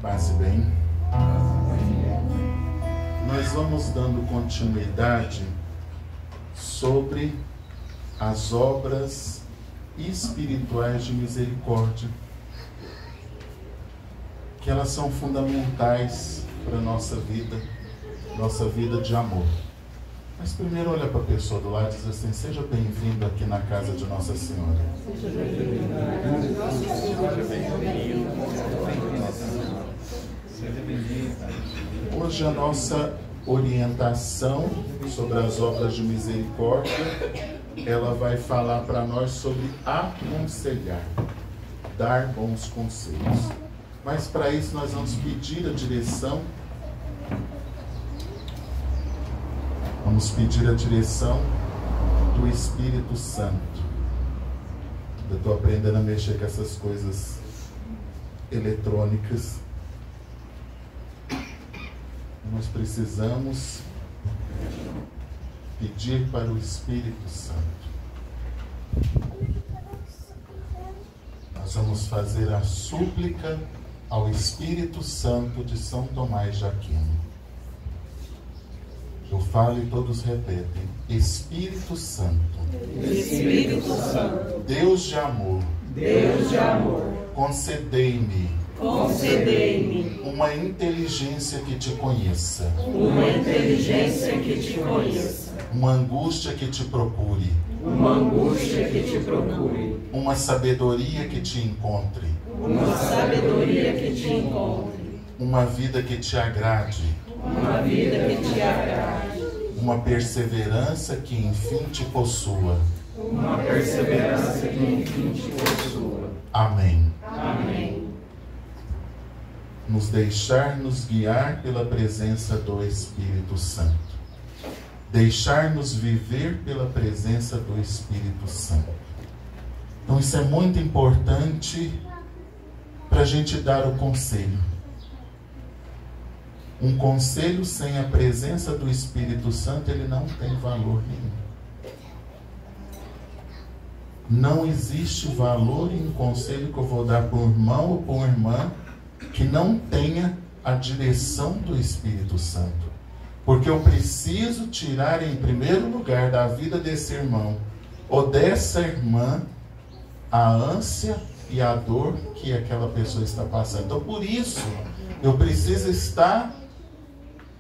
Passe bem. Nós vamos dando continuidade sobre as obras espirituais de misericórdia, que elas são fundamentais para a nossa vida de amor. Mas primeiro olha para a pessoa do lado e diz assim: seja bem-vindo aqui na casa de Nossa Senhora. Seja bem-vindo. Hoje a nossa orientação sobre as obras de misericórdia, ela vai falar para nós sobre aconselhar, dar bons conselhos. Mas para isso nós vamos pedir a direção. Vamos pedir a direção do Espírito Santo. Eu estou aprendendo a mexer com essas coisas eletrônicas. Nós precisamos pedir para o Espírito Santo. Nós vamos fazer a súplica ao Espírito Santo de São Tomás de Aquino. Eu falo e todos repetem: Espírito Santo, Espírito Santo, Deus de amor, Deus de amor, concedei-me uma inteligência que te conheça, uma inteligência que te conheça, uma angústia que te procure, uma angústia que te procure, uma sabedoria que te encontre, uma sabedoria que te encontre, uma vida que te agrade, uma vida que te agrade, uma perseverança que enfim te possua. uma perseverança que enfim te possua. Amém. Amém. Nos deixar-nos guiar pela presença do Espírito Santo. Deixar-nos viver pela presença do Espírito Santo. Então isso é muito importante para a gente dar o conselho. Um conselho sem a presença do Espírito Santo, ele não tem valor nenhum. Não existe valor em um conselho que eu vou dar para um irmão ou para uma irmã que não tenha a direção do Espírito Santo. Porque eu preciso tirar em primeiro lugar da vida desse irmão ou dessa irmã a ânsia e a dor que aquela pessoa está passando. Então por isso eu preciso estar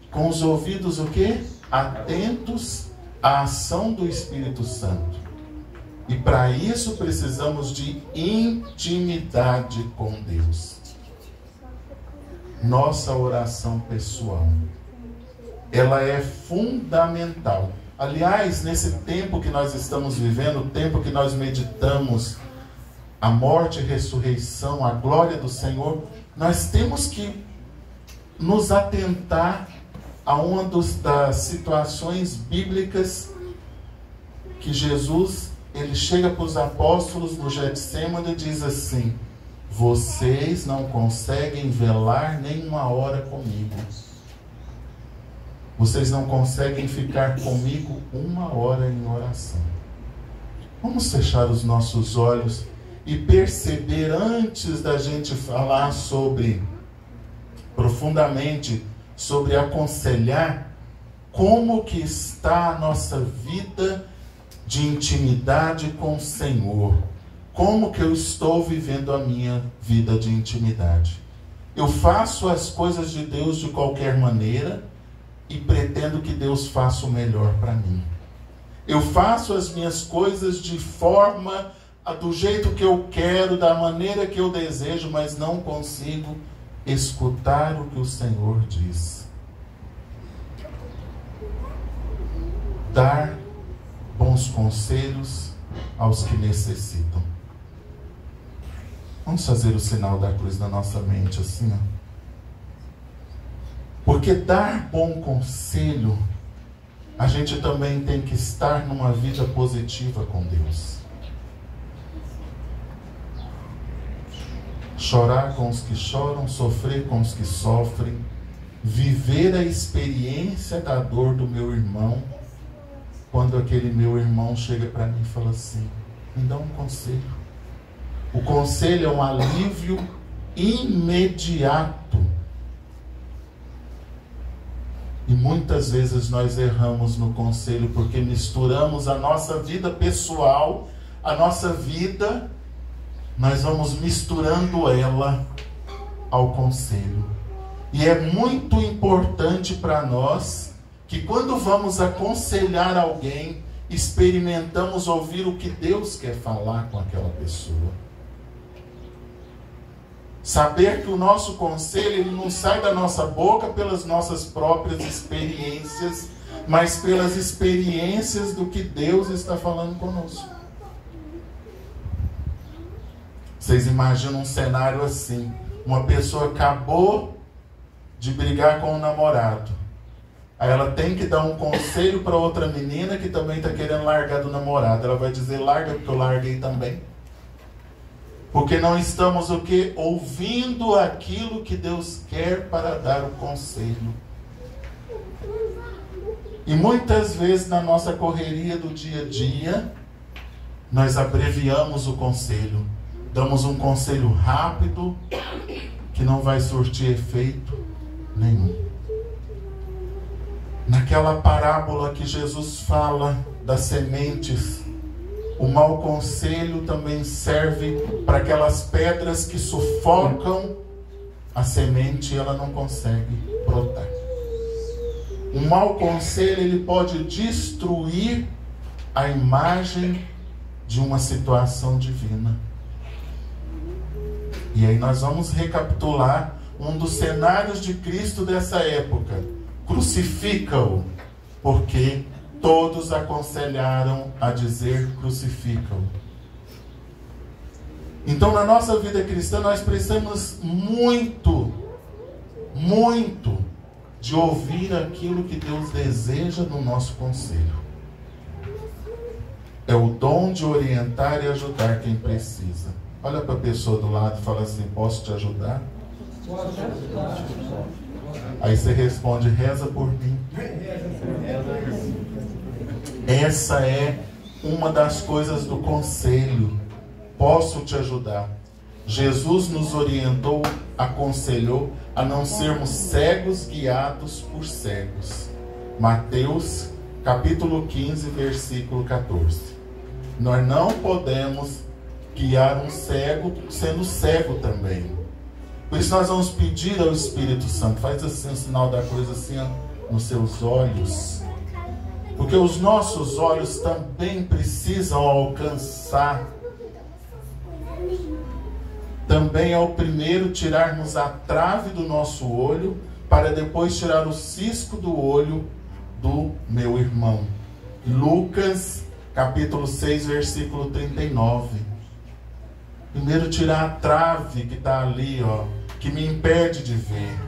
com os ouvidos o quê? Atentos à ação do Espírito Santo. E para isso precisamos de intimidade com Deus. Nossa oração pessoal, ela é fundamental. Aliás, nesse tempo que nós estamos vivendo, o tempo que nós meditamos a morte e ressurreição, a glória do Senhor, nós temos que nos atentar a uma das situações bíblicas que Jesus, ele chega para os apóstolos no Getsêmani e diz assim: vocês não conseguem velar nem uma hora comigo. Vocês não conseguem ficar comigo uma hora em oração. Vamos fechar os nossos olhos e perceber, antes da gente falar profundamente sobre aconselhar, como que está a nossa vida de intimidade com o Senhor. Como que eu estou vivendo a minha vida de intimidade? Eu faço as coisas de Deus de qualquer maneira e pretendo que Deus faça o melhor para mim. Eu faço as minhas coisas de forma, do jeito que eu quero, da maneira que eu desejo, mas não consigo escutar o que o Senhor diz. Dar bons conselhos aos que necessitam. Vamos fazer o sinal da cruz na nossa mente assim, ó. Porque dar bom conselho, a gente também tem que estar numa vida positiva com Deus. Chorar com os que choram, sofrer com os que sofrem, viver a experiência da dor do meu irmão, quando aquele meu irmão chega para mim e fala assim: me dá um conselho. O conselho é um alívio imediato. E muitas vezes nós erramos no conselho porque misturamos a nossa vida pessoal, a nossa vida, nós vamos misturando ela ao conselho. E é muito importante para nós que quando vamos aconselhar alguém, experimentamos ouvir o que Deus quer falar com aquela pessoa. Saber que o nosso conselho ele não sai da nossa boca pelas nossas próprias experiências, mas pelas experiências do que Deus está falando conosco. Vocês imaginam um cenário assim: uma pessoa acabou de brigar com um namorado, aí ela tem que dar um conselho para outra menina que também está querendo largar do namorado. Ela vai dizer: larga porque eu larguei também. Porque não estamos o quê? Ouvindo aquilo que Deus quer para dar o conselho. E muitas vezes na nossa correria do dia a dia, nós abreviamos o conselho. Damos um conselho rápido que não vai surtir efeito nenhum. Naquela parábola que Jesus fala das sementes, o mau conselho também serve para aquelas pedras que sufocam a semente e ela não consegue brotar. Um mau conselho ele pode destruir a imagem de uma situação divina. E aí nós vamos recapitular um dos cenários de Cristo dessa época. Crucifica-o, porque todos aconselharam a dizer crucifica-o. Então, na nossa vida cristã, nós precisamos muito de ouvir aquilo que Deus deseja no nosso conselho. É o dom de orientar e ajudar quem precisa. Olha para a pessoa do lado e fala assim: posso te ajudar? Pode ajudar. Aí você responde: reza por mim. Essa é uma das coisas do conselho. Posso te ajudar. Jesus nos orientou, aconselhou a não sermos cegos guiados por cegos. Mateus capítulo 15, versículo 14. Nós não podemos guiar um cego sendo cego também. Por isso nós vamos pedir ao Espírito Santo: faz assim o sinal da cruz assim nos seus olhos. Porque os nossos olhos também precisam alcançar. Também é o primeiro tirarmos a trave do nosso olho, para depois tirar o cisco do olho do meu irmão. Lucas, capítulo 6, versículo 39. Primeiro tirar a trave que está ali, ó, que me impede de ver.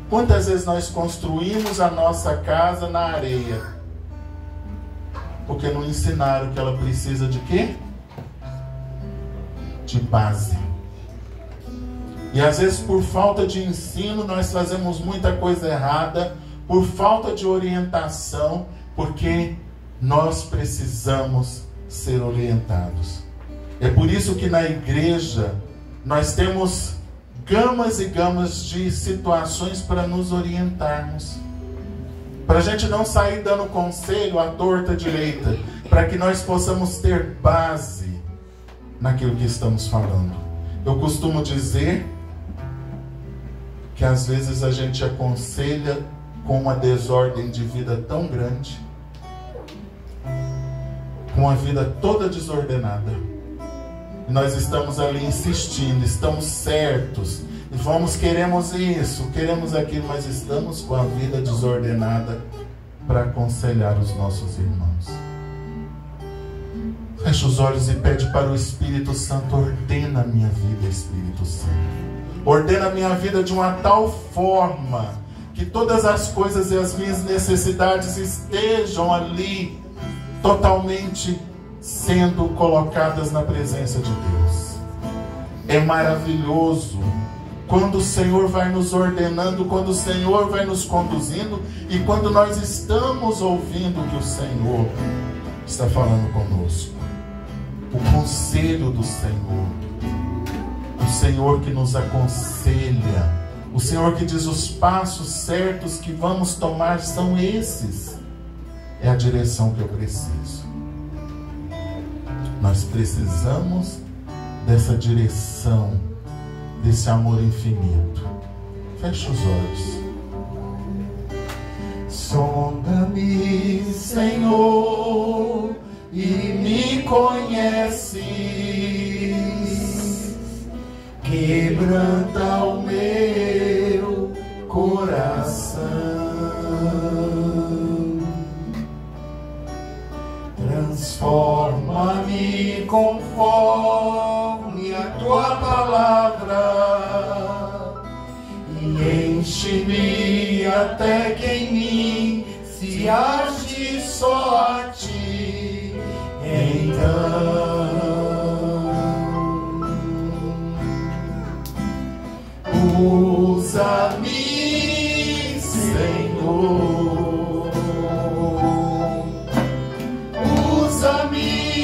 Quantas vezes nós construímos a nossa casa na areia? Porque não ensinaram que ela precisa de quê? De base. E às vezes por falta de ensino nós fazemos muita coisa errada, por falta de orientação, porque nós precisamos ser orientados. É por isso que na igreja nós temos gamas e gamas de situações para nos orientarmos. Para a gente não sair dando conselho à torta direita, para que nós possamos ter base naquilo que estamos falando. Eu costumo dizer que às vezes a gente aconselha com uma desordem de vida tão grande, com a vida toda desordenada. E nós estamos ali insistindo, estamos certos, e queremos isso, queremos aquilo, mas estamos com a vida desordenada para aconselhar os nossos irmãos. Fecha os olhos e pede para o Espírito Santo: ordena a minha vida, Espírito Santo. Ordena a minha vida de uma tal forma que todas as coisas e as minhas necessidades estejam ali, totalmente sendo colocadas na presença de Deus. É maravilhoso quando o Senhor vai nos ordenando, quando o Senhor vai nos conduzindo e quando nós estamos ouvindo o que o Senhor está falando conosco. O conselho do Senhor. O Senhor que nos aconselha, o Senhor que diz os passos certos que vamos tomar são esses. É a direção que eu preciso. Nós precisamos dessa direção, desse amor infinito. Feche os olhos. Sonda-me, Senhor, e me conheces. Quebranta o meu coração. Transforma-me conforme a tua palavra e enche-me até que em mim se ache só a ti. Então usa-me, Senhor. Usa-me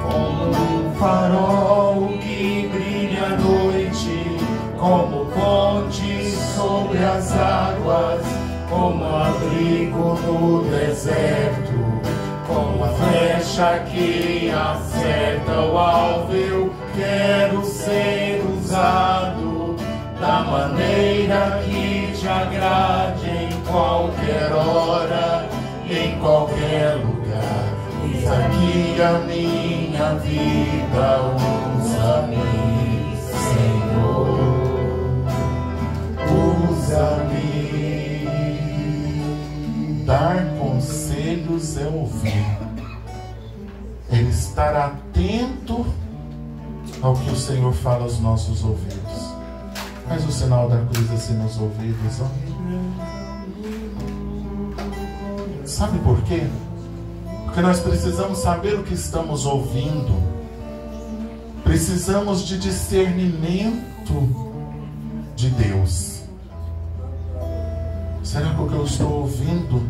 como um farol que brilha à noite, como ponte sobre as águas, como abrigo no deserto, como a flecha que acerta o alvo. Eu quero ser usado da maneira que te agrade, em qualquer hora, em qualquer lugar. Eis aqui a minha vida, usa-me, Senhor, usa-me. Dar conselhos é ouvir, é estar atento ao que o Senhor fala aos nossos ouvidos. Faz o sinal da cruz assim nos ouvidos, ó. Sabe por quê? Porque nós precisamos saber o que estamos ouvindo. Precisamos de discernimento de Deus. Será que o que eu estou ouvindo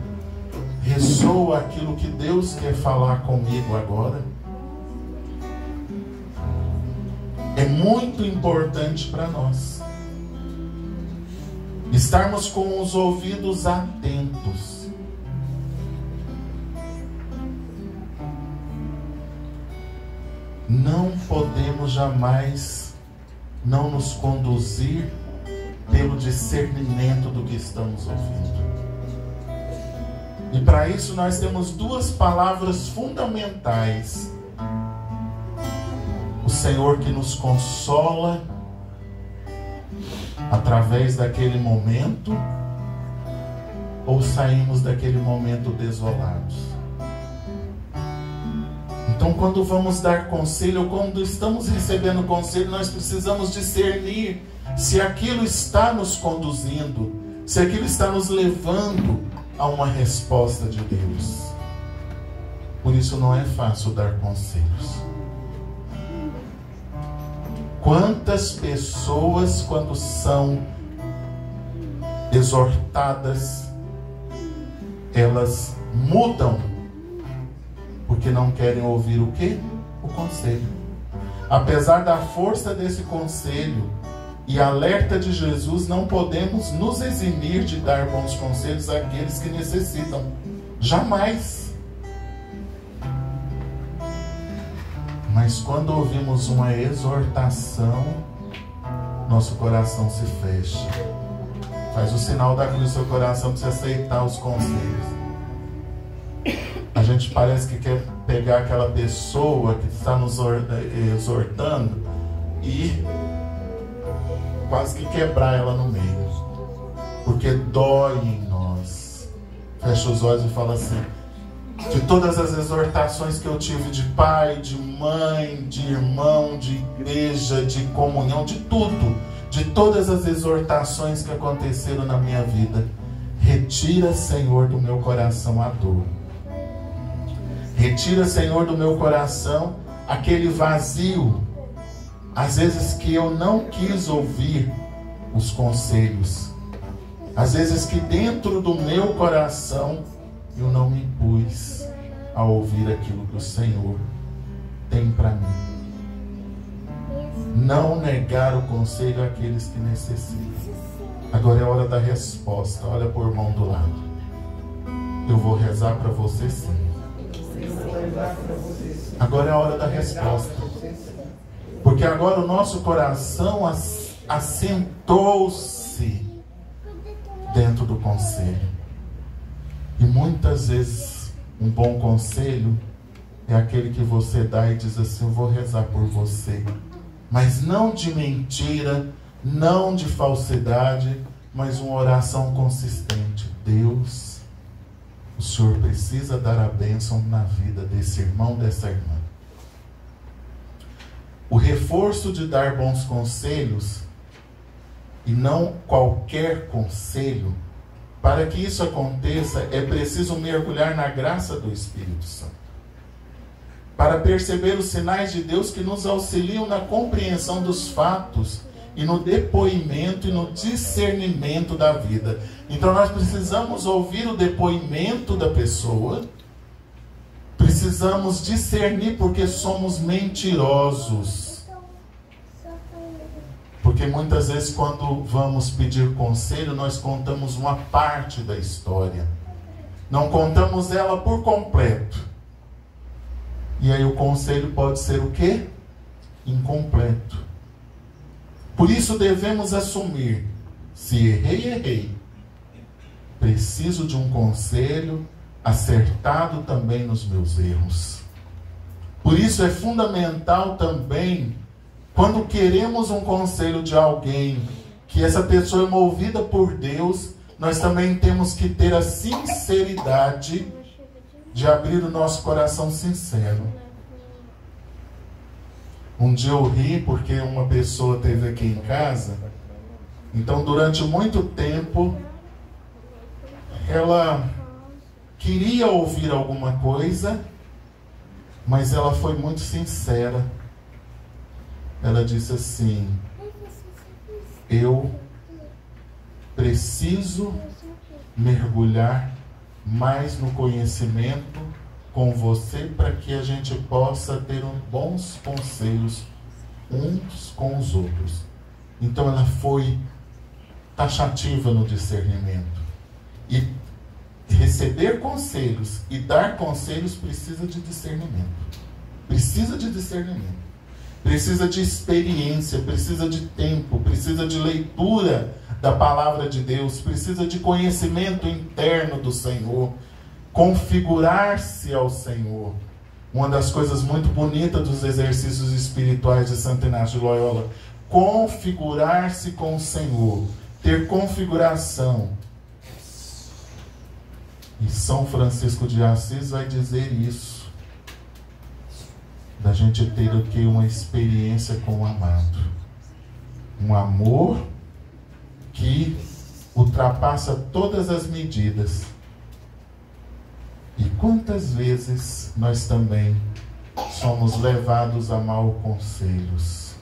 ressoa aquilo que Deus quer falar comigo agora? É muito importante para nós estarmos com os ouvidos atentos. Não podemos jamais não nos conduzir pelo discernimento do que estamos ouvindo. E para isso nós temos duas palavras fundamentais. O Senhor que nos consola através daquele momento, ou saímos daquele momento desolados. Então, quando vamos dar conselho, ou quando estamos recebendo conselho, nós precisamos discernir se aquilo está nos conduzindo, se aquilo está nos levando a uma resposta de Deus. Por isso não é fácil dar conselhos. Quantas pessoas, quando são exortadas, elas mudam porque não querem ouvir o quê? O conselho. Apesar da força desse conselho e alerta de Jesus, não podemos nos eximir de dar bons conselhos àqueles que necessitam. Jamais. Mas quando ouvimos uma exortação, nosso coração se fecha. Faz o sinal da cruz no seu coração para você aceitar os conselhos. A gente parece que quer pegar aquela pessoa que está nos exortando e quase que quebrar ela no meio, porque dói em nós. Fecha os olhos e fala assim: de todas as exortações que eu tive de pai, de mãe, de irmão, de igreja, de comunhão, de tudo, de todas as exortações que aconteceram na minha vida, retira, Senhor, do meu coração a dor. Retira, Senhor, do meu coração aquele vazio, às vezes que eu não quis ouvir os conselhos, às vezes que dentro do meu coração eu não me pus a ouvir aquilo que o Senhor tem para mim. Não negar o conselho àqueles que necessitam. Agora é a hora da resposta. Olha por irmão do lado. Eu vou rezar para você sim. Agora é a hora da resposta. Porque agora o nosso coração assentou-se dentro do conselho. E muitas vezes um bom conselho é aquele que você dá e diz assim: eu vou rezar por você. Mas não de mentira, não de falsidade, mas uma oração consistente. Deus, o Senhor precisa dar a bênção na vida desse irmão, dessa irmã. O reforço de dar bons conselhos, e não qualquer conselho, para que isso aconteça, é preciso mergulhar na graça do Espírito Santo, para perceber os sinais de Deus que nos auxiliam na compreensão dos fatos e no depoimento e no discernimento da vida. Então nós precisamos ouvir o depoimento da pessoa, precisamos discernir, porque somos mentirosos. Porque muitas vezes quando vamos pedir conselho, nós contamos uma parte da história, não contamos ela por completo. E aí o conselho pode ser o quê? Incompleto. Por isso devemos assumir: se errei, errei. Preciso de um conselho acertado também nos meus erros. Por isso é fundamental também, quando queremos um conselho de alguém, que essa pessoa é movida por Deus, nós também temos que ter a sinceridade de abrir o nosso coração sincero. Um dia eu ri porque uma pessoa esteve aqui em casa. Então durante muito tempo ela queria ouvir alguma coisa, mas ela foi muito sincera. Ela disse assim: eu preciso mergulhar mais no conhecimento com você, para que a gente possa ter bons conselhos uns com os outros. Então ela foi taxativa no discernimento. E receber conselhos e dar conselhos precisa de discernimento. Precisa de discernimento. Precisa de experiência, precisa de tempo, precisa de leitura da palavra de Deus, precisa de conhecimento interno do Senhor, configurar-se ao Senhor. Uma das coisas muito bonitas dos exercícios espirituais de Santo Inácio de Loyola: configurar-se com o Senhor, ter configuração. E São Francisco de Assis vai dizer isso, da gente ter aqui uma experiência com o amado, um amor que ultrapassa todas as medidas. E quantas vezes nós também somos levados a maus conselhos?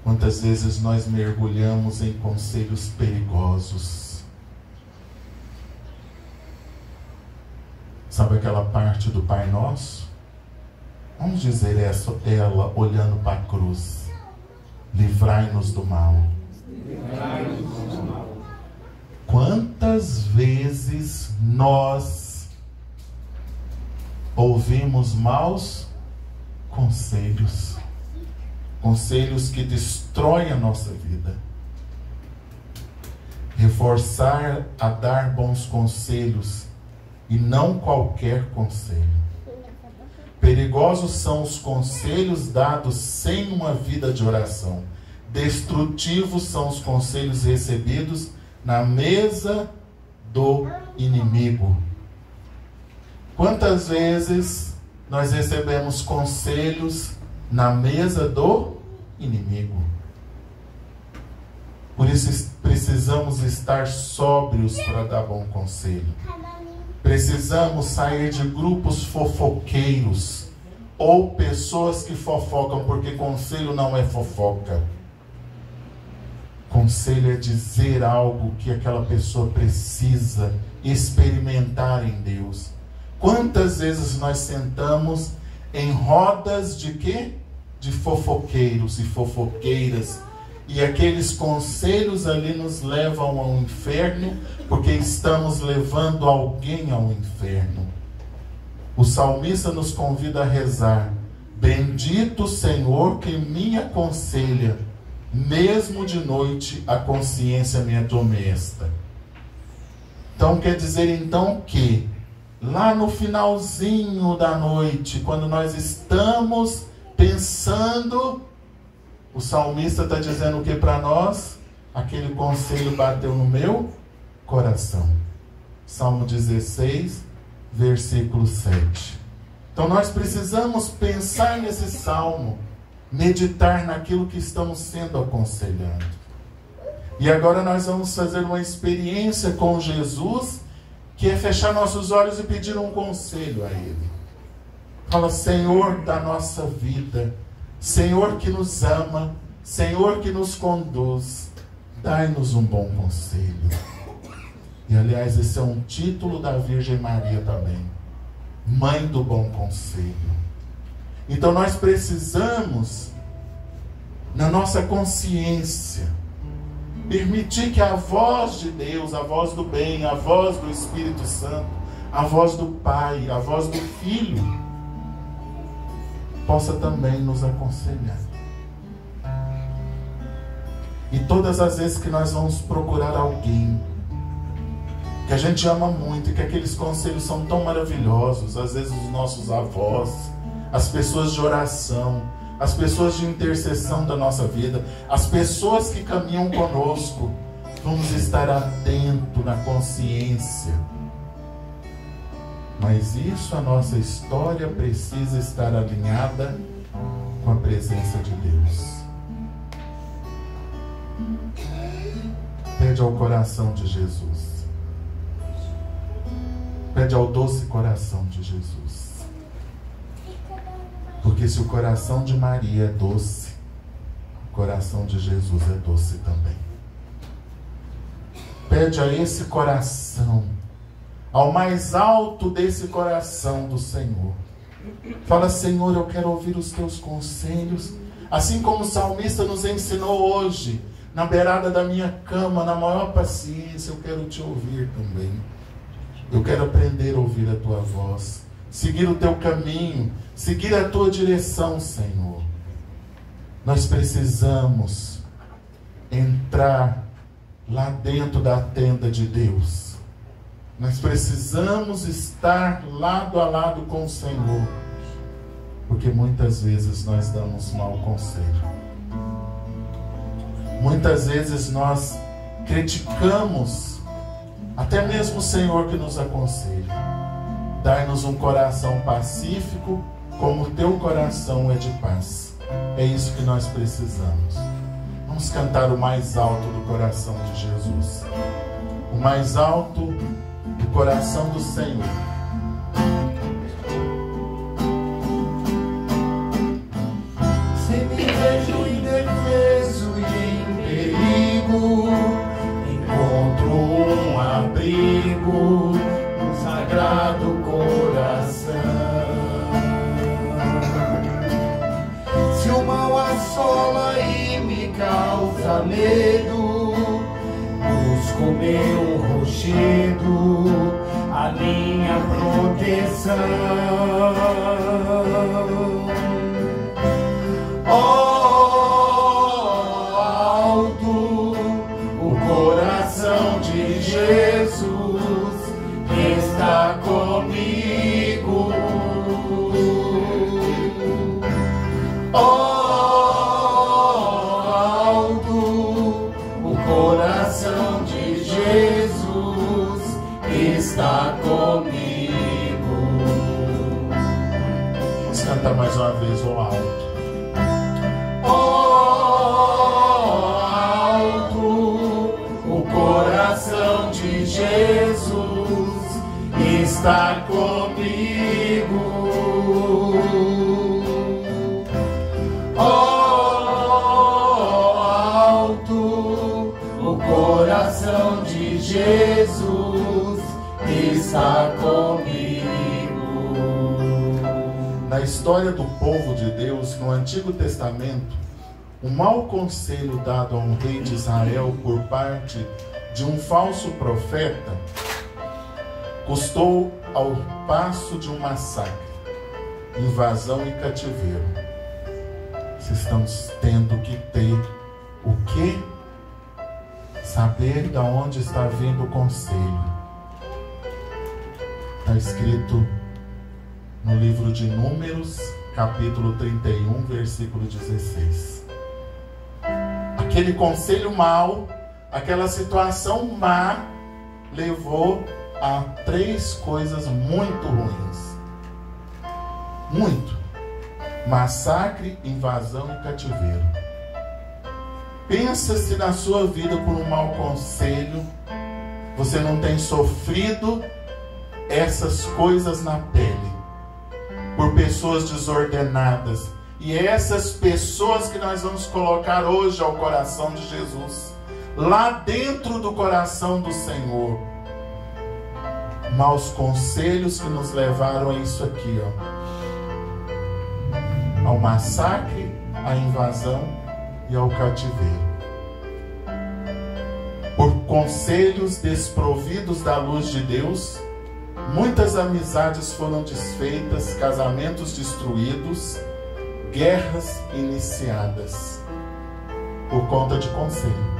Quantas vezes nós mergulhamos em conselhos perigosos? Sabe aquela parte do Pai Nosso? Vamos dizer ela olhando para a cruz: livrai-nos do mal. Livrai-nos do mal. Quantas vezes nós ouvimos maus conselhos, conselhos que destroem a nossa vida? Reforçar a dar bons conselhos e não qualquer conselho. Perigosos são os conselhos dados sem uma vida de oração. Destrutivos são os conselhos recebidos na mesa do inimigo. Quantas vezes nós recebemos conselhos na mesa do inimigo? Por isso precisamos estar sóbrios para dar bom conselho. Precisamos sair de grupos fofoqueiros ou pessoas que fofocam, porque conselho não é fofoca. Conselho é dizer algo que aquela pessoa precisa experimentar em Deus. Quantas vezes nós sentamos em rodas de quê? de fofoqueiros e fofoqueiras, e aqueles conselhos ali nos levam ao inferno, porque estamos levando alguém ao inferno. O salmista nos convida a rezar: bendito o Senhor que me aconselha, mesmo de noite a consciência me admoesta. Então quer dizer então que lá no finalzinho da noite, quando nós estamos pensando, o salmista está dizendo o que para nós? Aquele conselho bateu no meu coração. Salmo 16, versículo 7. Então nós precisamos pensar nesse salmo, meditar naquilo que estamos sendo aconselhados. E agora nós vamos fazer uma experiência com Jesus, que é fechar nossos olhos e pedir um conselho a Ele. Fala: Senhor da nossa vida, Senhor que nos ama, Senhor que nos conduz, dai-nos um bom conselho. E aliás, esse é um título da Virgem Maria também, Mãe do Bom Conselho. Então nós precisamos, na nossa consciência, permitir que a voz de Deus, a voz do bem, a voz do Espírito Santo, a voz do Pai, a voz do Filho, possa também nos aconselhar. E todas as vezes que nós vamos procurar alguém que a gente ama muito e que aqueles conselhos são tão maravilhosos, às vezes os nossos avós, as pessoas de oração, as pessoas de intercessão da nossa vida, as pessoas que caminham conosco, vamos estar atentos na consciência. Mas isso, a nossa história precisa estar alinhada com a presença de Deus. Pede ao coração de Jesus. Pede ao doce coração de Jesus. Porque se o coração de Maria é doce, o coração de Jesus é doce também. Pede a esse coração, ao mais alto desse coração do Senhor. Fala: Senhor, eu quero ouvir os teus conselhos, assim como o salmista nos ensinou hoje, na beirada da minha cama, na maior paciência. Eu quero te ouvir também. Eu quero aprender a ouvir a tua voz, seguir o teu caminho, seguir a tua direção, Senhor. Nós precisamos entrar lá dentro da tenda de Deus. Nós precisamos estar lado a lado com o Senhor, porque muitas vezes nós damos mau conselho. Muitas vezes nós criticamos até mesmo o Senhor que nos aconselha. Dai-nos um coração pacífico, como o teu coração é de paz. É isso que nós precisamos. Vamos cantar o mais alto do coração de Jesus, o mais alto do coração do Senhor. Se me vejo indefeso e em perigo, encontro um abrigo no Sagrado Coração. Se o mal assola e me causa medo, busco meu rochedo, a minha proteção. Alto o coração de Jesus está comigo. Alto o coração de Jesus está comigo. Vamos cantar mais uma vez o alto. Jesus está comigo. Alto o coração de Jesus está comigo. na história do povo de Deus, no Antigo Testamento, um mau conselho dado a um rei de Israel por parte de um falso profeta custou ao passo de um massacre, invasão e cativeiro. Estamos tendo que ter o quê? Saber de onde está vindo o conselho. Está escrito no livro de Números, capítulo 31, versículo 16. Aquele conselho mau, aquela situação má, levou a 3 coisas muito ruins. Muito. Massacre, invasão e cativeiro. Pensa se na sua vida por um mau conselho você não tem sofrido essas coisas na pele por pessoas desordenadas. E essas pessoas que nós vamos colocar hoje ao coração de Jesus, lá dentro do coração do Senhor. Maus conselhos que nos levaram a isso aqui, ó, ao massacre, à invasão e ao cativeiro. Por conselhos desprovidos da luz de Deus, muitas amizades foram desfeitas, casamentos destruídos, guerras iniciadas por conta de conselho.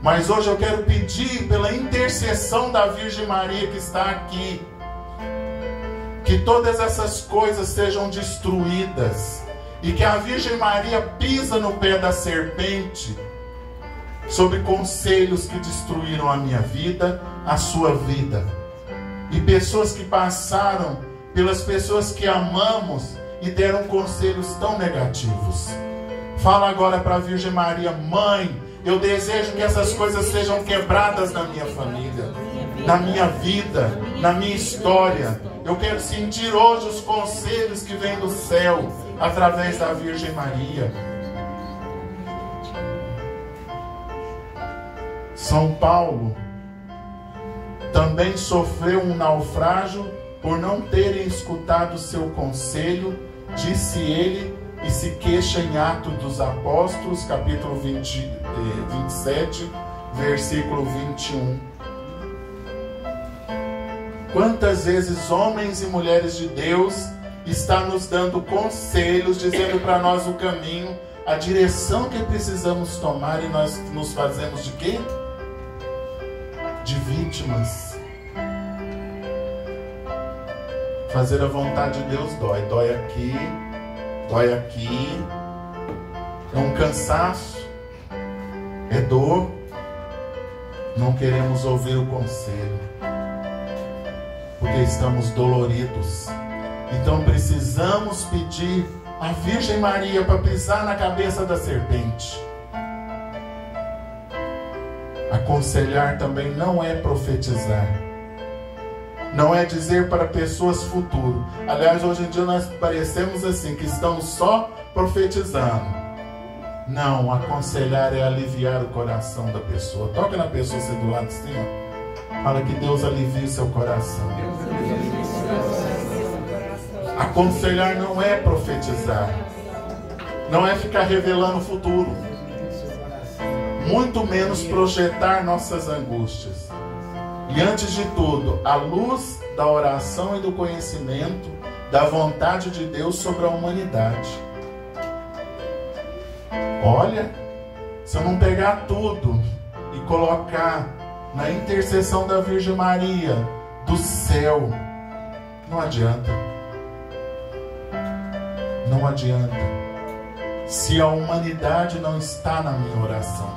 Mas hoje eu quero pedir pela intercessão da Virgem Maria que está aqui, que todas essas coisas sejam destruídas e que a Virgem Maria pisa no pé da serpente sobre conselhos que destruíram a minha vida, a sua vida, e pessoas que passaram pelas pessoas que amamos e deram conselhos tão negativos. Fala agora para a Virgem Maria: Mãe, eu desejo que essas coisas sejam quebradas na minha família, na minha vida, na minha história. Eu quero sentir hoje os conselhos que vêm do céu através da Virgem Maria. São Paulo também sofreu um naufrágio por não terem escutado seu conselho, disse ele, e se queixa em Atos dos Apóstolos, capítulo 27, versículo 21. Quantas vezes homens e mulheres de Deus estão nos dando conselhos, dizendo para nós o caminho, a direção que precisamos tomar, e nós nos fazemos de quê? De vítimas. Fazer a vontade de Deus dói. Dói aqui, dói aqui. É um cansaço, é dor. Não queremos ouvir o conselho, porque estamos doloridos. Então precisamos pedir a Virgem Maria para pisar na cabeça da serpente. Aconselhar também não é profetizar, não é dizer para pessoas futuro. Aliás, hoje em dia nós parecemos assim, que estamos só profetizando. Não, aconselhar é aliviar o coração da pessoa. Toca na pessoa assim do lado de cima. Fala que Deus alivie o seu coração. Aconselhar não é profetizar, não é ficar revelando o futuro, muito menos projetar nossas angústias. E antes de tudo, à luz da oração e do conhecimento da vontade de Deus sobre a humanidade. Olha, se eu não pegar tudo e colocar na intercessão da Virgem Maria do céu, não adianta. Não adianta. Se a humanidade não está na minha oração.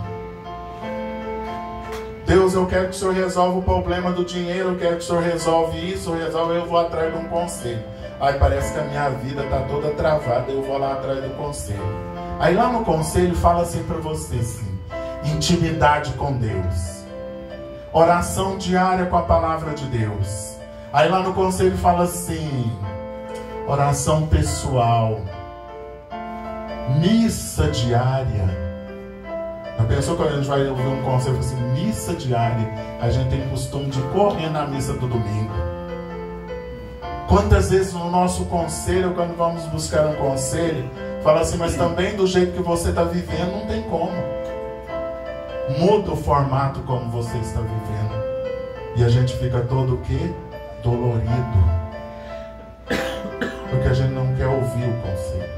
Deus, eu quero que o Senhor resolva o problema do dinheiro, eu quero que o Senhor resolva isso, eu vou atrás de um conselho. Aí parece que a minha vida está toda travada, eu vou lá atrás do conselho. Aí lá no conselho fala assim para você, assim, intimidade com Deus, oração diária com a palavra de Deus. Aí lá no conselho fala assim, oração pessoal, missa diária. Já pensou quando a gente vai ouvir um conselho assim, missa diária? A gente tem costume de correr na missa do domingo. Quantas vezes no nosso conselho, quando vamos buscar um conselho, fala assim, mas também do jeito que você está vivendo, não tem como. Muda o formato como você está vivendo. E a gente fica todo o quê? Dolorido. Porque a gente não quer ouvir o conselho.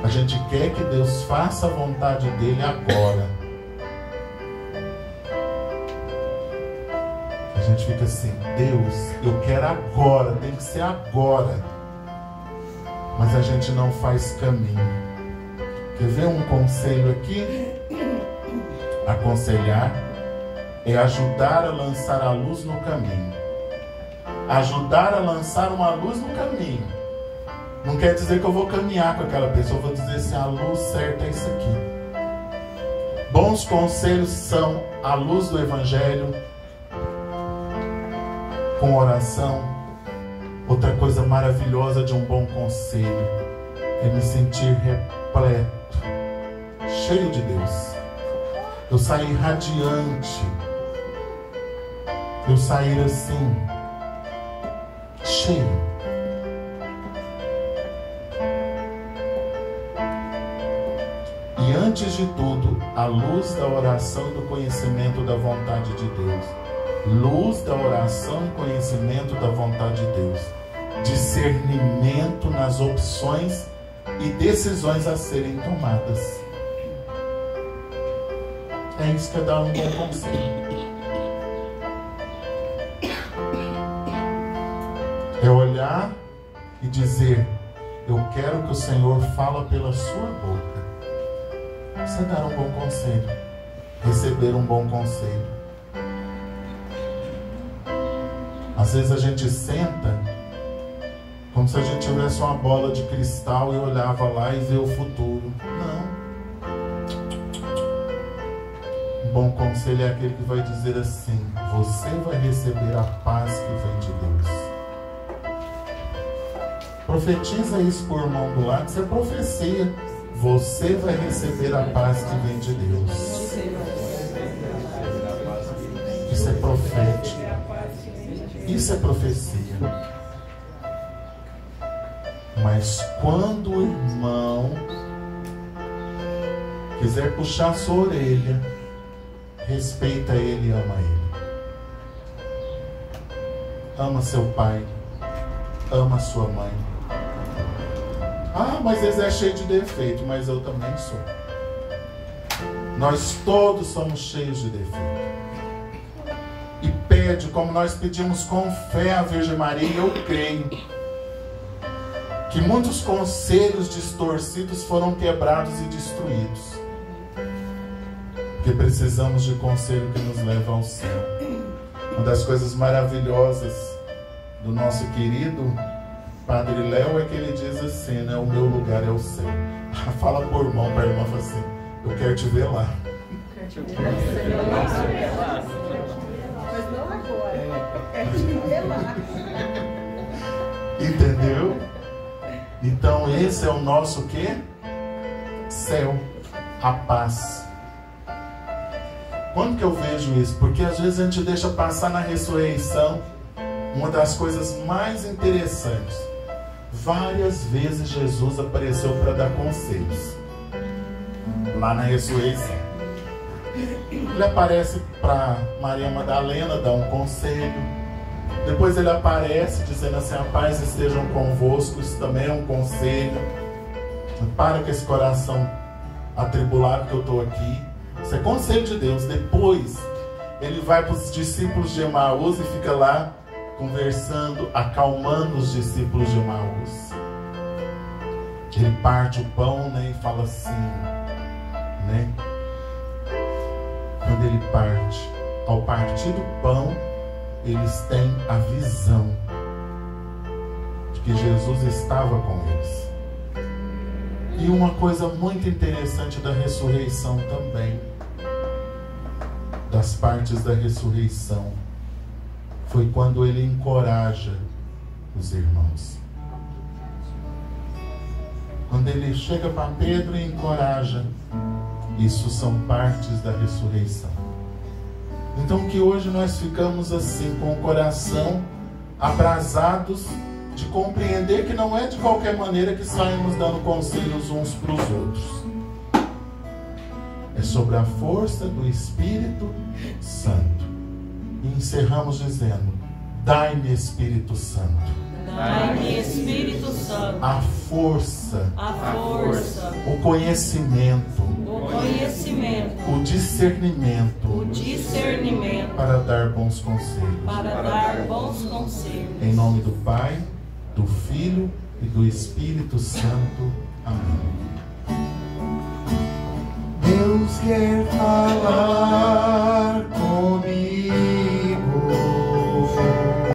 A gente quer que Deus faça a vontade dele agora. A gente fica assim, Deus, eu quero agora, tem que ser agora. Mas a gente não faz caminho. Quer ver um conselho aqui? Aconselhar é ajudar a lançar a luz no caminho. Ajudar a lançar uma luz no caminho. Não quer dizer que eu vou caminhar com aquela pessoa, eu vou dizer assim, a luz certa é isso aqui. Bons conselhos são a luz do Evangelho, com oração. Outra coisa maravilhosa de um bom conselho é me sentir repleto, cheio de Deus. Eu sair radiante. Eu sair assim, cheio. E antes de tudo, a luz da oração e do conhecimento da vontade de Deus. Luz da oração e conhecimento da vontade de Deus. Discernimento nas opções e decisões a serem tomadas. É isso que dá um bom conselho. É olhar e dizer, eu quero que o Senhor fale pela sua boca. Isso é dar um bom conselho. Receber um bom conselho. Às vezes a gente senta como se a gente tivesse uma bola de cristal e olhava lá e vê o futuro. Não. Um bom conselho é aquele que vai dizer assim, você vai receber a paz que vem de Deus. Profetiza isso por irmão do lado, isso é profecia. Você vai receber a paz que vem de Deus. Isso é profético. Isso é profecia. Mas quando o irmão quiser puxar sua orelha, respeita ele e ama ele. Ama seu pai. Ama sua mãe. Ah, mas eles é cheio de defeito, mas eu também sou. Nós todos somos cheios de defeito. E pede, como nós pedimos com fé à Virgem Maria, eu creio que muitos conselhos distorcidos foram quebrados e destruídos. Porque precisamos de conselho que nos leva ao céu. Uma das coisas maravilhosas do nosso querido Padre Léo é que ele diz assim, né? O meu lugar é o céu. Fala por irmão, para a irmã, fala assim, eu quero te ver lá. Mas não agora. Eu quero te ver lá. Entendeu? Então esse é o nosso quê? Céu. A paz. Quando que eu vejo isso? Porque às vezes a gente deixa passar na ressurreição uma das coisas mais interessantes. Várias vezes Jesus apareceu para dar conselhos. Lá na ressurreição. Ele aparece para Maria Madalena dar um conselho. Depois ele aparece dizendo assim, a paz estejam convosco. Isso também é um conselho. Para com esse coração atribulado que eu estou aqui. Isso é conselho de Deus. Depois ele vai para os discípulos de Emaús e fica lá conversando, acalmando os discípulos de Emaús. Ele parte o pão, né, e fala assim, né? Quando ele parte, ao partir do pão, eles têm a visão de que Jesus estava com eles. E uma coisa muito interessante da ressurreição também, das partes da ressurreição, foi quando ele encoraja os irmãos. Quando ele chega para Pedro e encoraja, isso são partes da ressurreição. Então que hoje nós ficamos assim, com o coração abrasados de compreender que não é de qualquer maneira que saímos dando conselhos uns para os outros. É sobre a força do Espírito Santo. E encerramos dizendo: dai-me, Espírito Santo. Dai-me, Espírito Santo, A força, o conhecimento, o discernimento para dar bons conselhos. Em nome do Pai, do Filho e do Espírito Santo. Amém. Deus quer falar.